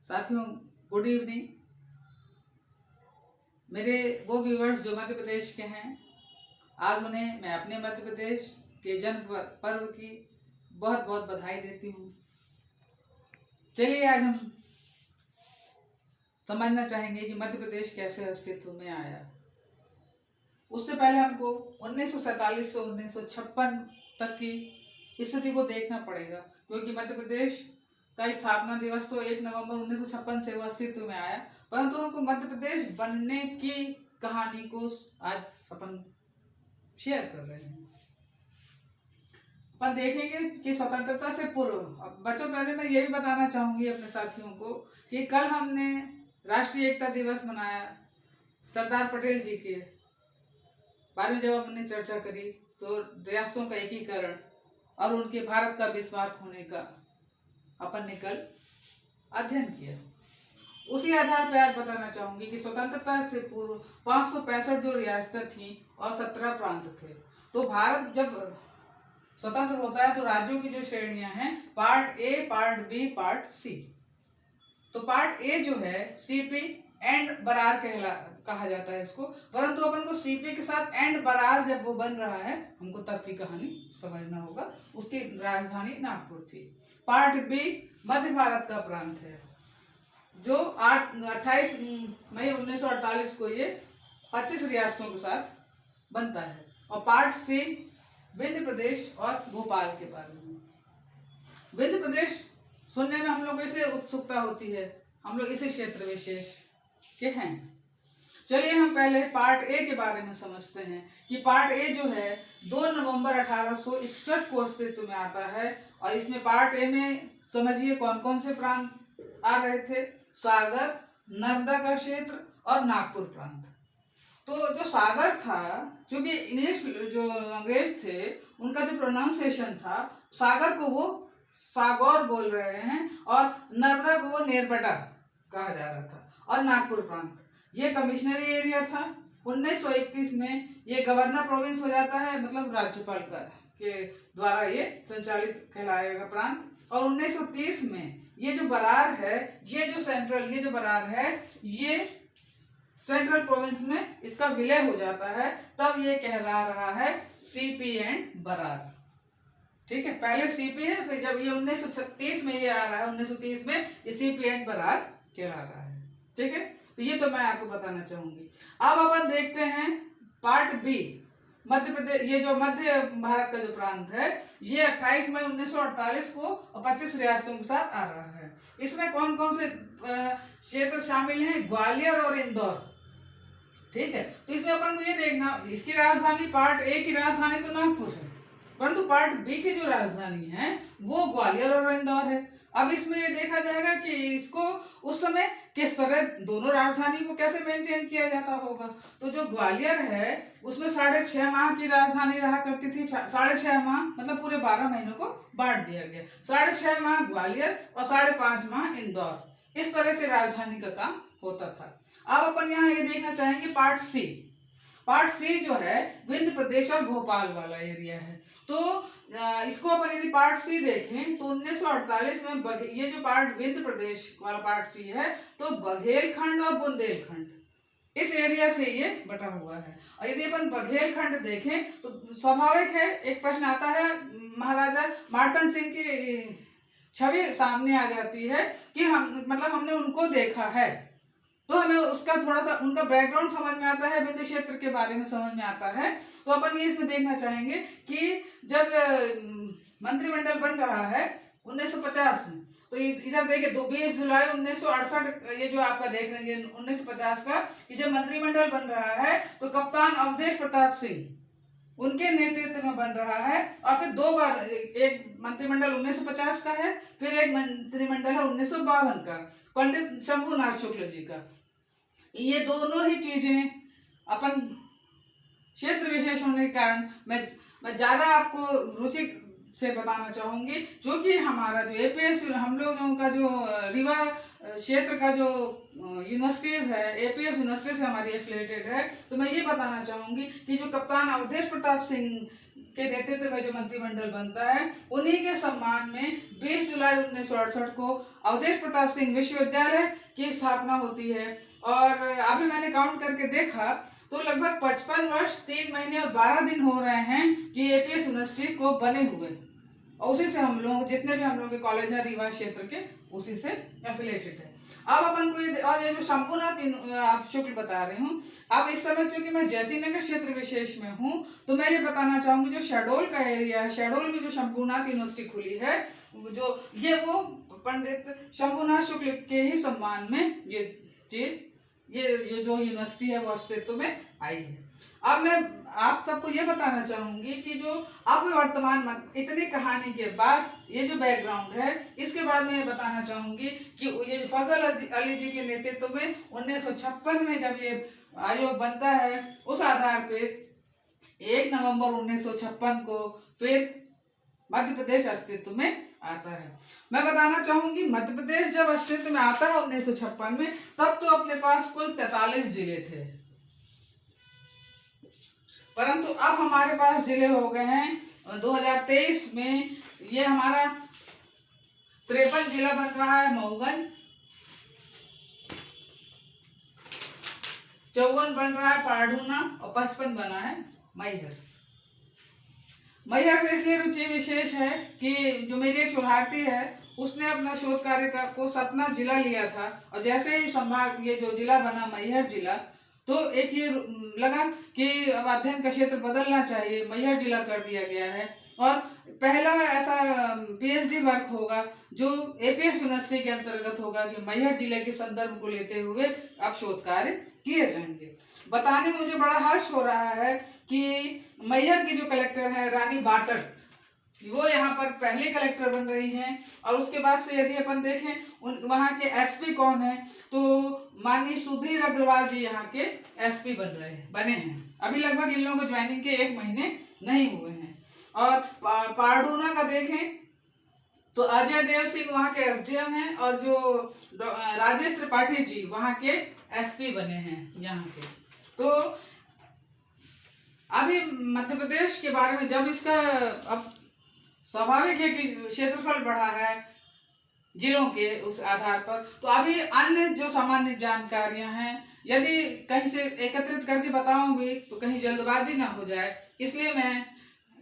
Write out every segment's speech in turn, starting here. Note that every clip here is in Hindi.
साथियों, गुड इवनिंग। मेरे वो व्यूअर्स जो मध्य प्रदेश के हैं, आज उन्हें मैं अपने मध्य प्रदेश के जन्म पर्व की बहुत बहुत बधाई देती हूँ। चलिए आज हम समझना चाहेंगे कि मध्य प्रदेश कैसे अस्तित्व में आया। उससे पहले हमको 1947 से 1956 तक की स्थिति को देखना पड़ेगा, क्योंकि मध्य प्रदेश का स्थापना दिवस तो 1 नवंबर 1956 से वो अस्तित्व में आया, परंतु हमको मध्य प्रदेश बनने की कहानी को आज अपन शेयर कर रहे हैं। अपन देखेंगे कि स्वतंत्रता से पूर्व, बच्चों पहले मैं ये भी बताना चाहूंगी अपने साथियों को कि कल हमने राष्ट्रीय एकता दिवस मनाया। सरदार पटेल जी के बारे में जब हमने चर्चा करी तो रियासतों का एकीकरण और उनके भारत का बिस्मार्क होने का अपन ने कल अध्ययन किया। उसी आधार पर आज बताना चाहूंगी कि स्वतंत्रता से पूर्व 565 जो रियासतें थीं और 17 प्रांत थे। तो भारत जब स्वतंत्र होता है तो राज्यों की जो श्रेणियां हैं, part A, part B, part C. तो पार्ट ए जो है सीपी एंड बरार कहा जाता है इसको, परंतु अपन को सीपी के साथ एंड बरार जब वो बन रहा है, हमको तब की कहानी समझना होगा। उसकी राजधानी नागपुर थी। पार्ट बी मध्य भारत का प्रांत है, जो 28 मई 1948 को ये 25 रियासतों के साथ बनता है। और पार्ट सी विंध्य प्रदेश और भोपाल के बारे में। विंध्य प्रदेश सुनने में हम लोग को इसलिए उत्सुकता होती है, हम लोग इसी क्षेत्र विशेष के हैं। चलिए हम पहले पार्ट ए के बारे में समझते हैं कि पार्ट ए जो है 2 नवंबर 1861 को अस्तित्व में आता है। और इसमें पार्ट ए में समझिए कौन कौन से प्रांत आ रहे थे: सागर, नर्मदा का क्षेत्र और नागपुर प्रांत। तो जो सागर था, क्योंकि इंग्लिश जो अंग्रेज थे उनका जो प्रोनाउंसिएशन था, सागर को वो सागौर बोल रहे हैं और नर्मदा को वो नेरबटा कहा जा रहा था। और नागपुर प्रांत ये कमिश्नरी एरिया था। 1921 में ये गवर्नर प्रोविंस हो जाता है, मतलब राज्यपाल के द्वारा ये संचालित कहलाएगा प्रांत। और 1930 में ये जो बरार है, ये जो बरार है, ये सेंट्रल प्रोविंस में इसका विलय हो जाता है। तब ये कहला रहा है सीपी एंड बरार। ठीक है, पहले सीपी है, फिर जब ये 1936 में ये आ रहा है, 1930 में ये सीपी एंड बरार कहला रहा है। ठीक है, तो ये तो मैं आपको बताना चाहूंगी। अब अपन देखते हैं पार्ट बी, मध्य प्रदेश। ये जो मध्य भारत का जो प्रांत है, ये 28 मई 1948 को 25 रियासतों के साथ आ रहा है। इसमें कौन कौन से क्षेत्र शामिल हैं? ग्वालियर और इंदौर। ठीक है, तो इसमें अपन को ये देखना, इसकी राजधानी, पार्ट ए की राजधानी तो नागपुर है, परंतु पार्ट बी की जो राजधानी है वो ग्वालियर और इंदौर है। अब इसमें ये देखा जाएगा कि इसको उस समय किस तरह दोनों राजधानी को कैसे मेंटेन किया जाता होगा। तो जो ग्वालियर है उसमें 6.5 माह की राजधानी रहा करती थी। 6.5 माह मतलब पूरे 12 महीनों को बांट दिया गया। 6.5 माह ग्वालियर और 5.5 माह इंदौर। इस तरह से राजधानी का काम होता था। अब अपन यहाँ ये देखना चाहेंगे पार्ट सी। पार्ट सी जो है विंध्य प्रदेश और भोपाल वाला एरिया है। तो इसको अपन यदि पार्ट सी देखें तो 1948 में ये जो पार्ट विंध्य प्रदेश वाला पार्ट सी है, तो बघेलखंड और बुंदेलखंड इस एरिया से ये बटा हुआ है। और यदि अपन बघेलखंड देखें तो स्वाभाविक है, एक प्रश्न आता है, महाराजा मार्तंड सिंह की छवि सामने आ जाती है कि हमने उनको देखा है, तो हमें उसका थोड़ा सा उनका बैकग्राउंड समझ में आता है, विंध्य क्षेत्र के बारे में समझ में आता है। तो अपन ये इसमें देखना चाहेंगे कि जब मंत्रिमंडल बन रहा है 1950 में, तो इधर देखिए 20 जुलाई 1968, ये जो आपका देख रहे हैं 1950 का, ये जब मंत्रिमंडल बन रहा है तो कप्तान अवधेश प्रताप सिंह उनके नेतृत्व में बन रहा है। और फिर 2 बार, एक मंत्रिमंडल 1950 का है, फिर एक मंत्रिमंडल है 1952 का, पंडित शंभुनाथ शुक्ल जी का। ये दोनों ही चीजें अपन क्षेत्र विशेष होने के कारण मैं ज्यादा आपको रुचि से बताना चाहूंगी, जो कि हमारा जो एपीएस, हम लोगों का जो रीवा क्षेत्र का जो यूनिवर्सिटीज है, एपीएस यूनिवर्सिटी से हमारी एफिलिएटेड है। तो मैं ये बताना चाहूंगी कि जो कप्तान अवधेश प्रताप सिंह के नेतृत्व में जो मंत्रिमंडल बनता है, उन्हीं के सम्मान में 20 जुलाई 1968 को अवधेश प्रताप सिंह विश्वविद्यालय की स्थापना होती है। और अभी मैंने काउंट करके देखा तो लगभग 55 वर्ष 3 महीने और 12 दिन हो रहे हैं कि एपीएस यूनिवर्सिटी को बने हुए, और उसी से हम लोग जितने भी हम लोग के कॉलेज है रीवा क्षेत्र के, उसी से एफिलेटेड है। अब अपन को ये जो संपूर्णात शुक्ल बता रही हूँ। अब इस समय क्योंकि मैं जयसिंहनगर क्षेत्र विशेष में हूँ, तो मैं ये बताना चाहूंगी जो शहडोल का एरिया है, शहडोल में जो संपूर्णात यूनिवर्सिटी खुली है, जो वो पंडित शंभुनाथ शुक्ल के ही सम्मान में ये चीज, ये जो यूनिवर्सिटी है वो अस्तित्व में आई है। अब मैं आप सबको ये बताना चाहूंगी कि जो अब वर्तमान इतनी कहानी के बाद ये जो बैकग्राउंड है, इसके बाद मैं ये बताना चाहूंगी कि ये फजल अली जी के नेतृत्व में 1956 में जब ये आयोग बनता है, उस आधार पे 1 नवंबर 1956 को फिर मध्य प्रदेश अस्तित्व में आता है। मैं बताना चाहूंगी मध्य प्रदेश जब अस्तित्व में आता है 1956 में, तब तो अपने पास कुल 43 जिले थे, परंतु अब हमारे पास जिले हो गए हैं 2023 में। ये हमारा 53 जिला बन रहा है मऊगंज, 54 बन रहा है पारडूना और 55 बना है मैहर। मैहर से इसलिए रुचि विशेष है कि जो मेरी एक शोधार्थी है, उसने अपना शोध कार्य को सतना जिला लिया था, और जैसे ही संभाग ये जो जिला बना मैहर जिला, तो एक ये लगा कि अब अध्ययन का क्षेत्र बदलना चाहिए, मैहर जिला कर दिया गया है। और पहला ऐसा पीएचडी वर्क होगा जो एपीएस यूनिवर्सिटी के अंतर्गत होगा कि मैहर जिले के संदर्भ को लेते हुए अब शोध कार्य किए जाएंगे। बताने में मुझे बड़ा हर्ष हो रहा है कि मैहर की जो कलेक्टर है रानी बाटट, वो यहाँ पर पहले कलेक्टर बन रही हैं। और उसके बाद से यदि अपन देखें वहाँ के एसपी कौन है, तो माननीय सुधीर अग्रवाल जी यहाँ के एसपी बने हैं। अभी लगभग इन लोगों को ज्वाइनिंग के 1 महीने नहीं हुए हैं। और पारडूना का देखें तो अजय देव सिंह वहाँ के एसडीएम हैं, और जो राजेश त्रिपाठी जी वहाँ के एसपी बने हैं यहाँ के। तो अभी मध्य प्रदेश के बारे में जब इसका अब स्वाभाविक है कि क्षेत्रफल बढ़ा है जिलों के उस आधार पर, तो अभी अन्य जो सामान्य जानकारियां हैं यदि कहीं से एकत्रित करके बताऊं भी तो कहीं जल्दबाजी ना हो जाए, इसलिए मैं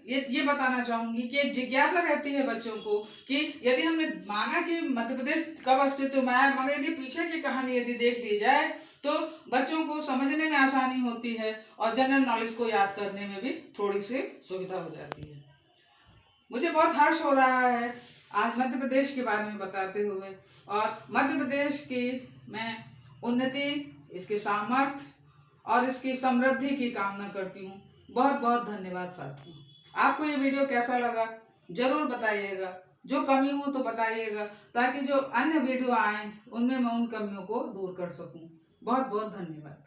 ये बताना चाहूंगी कि एक जिज्ञासा रहती है बच्चों को कि यदि हमने माना कि मध्य प्रदेश कब अस्तित्व में आया, मगर यदि पीछे की कहानी यदि देख ली जाए तो बच्चों को समझने में आसानी होती है और जनरल नॉलेज को याद करने में भी थोड़ी सी सुविधा हो जाती है। मुझे बहुत हर्ष हो रहा है आज मध्य प्रदेश के बारे में बताते हुए, और मध्य प्रदेश की मैं उन्नति, इसके सामर्थ्य और इसकी समृद्धि की कामना करती हूँ। बहुत बहुत धन्यवाद साथियों। आपको ये वीडियो कैसा लगा जरूर बताइएगा, जो कमी हो तो बताइएगा, ताकि जो अन्य वीडियो आए उनमें मैं उन कमियों को दूर कर सकूं। बहुत बहुत धन्यवाद।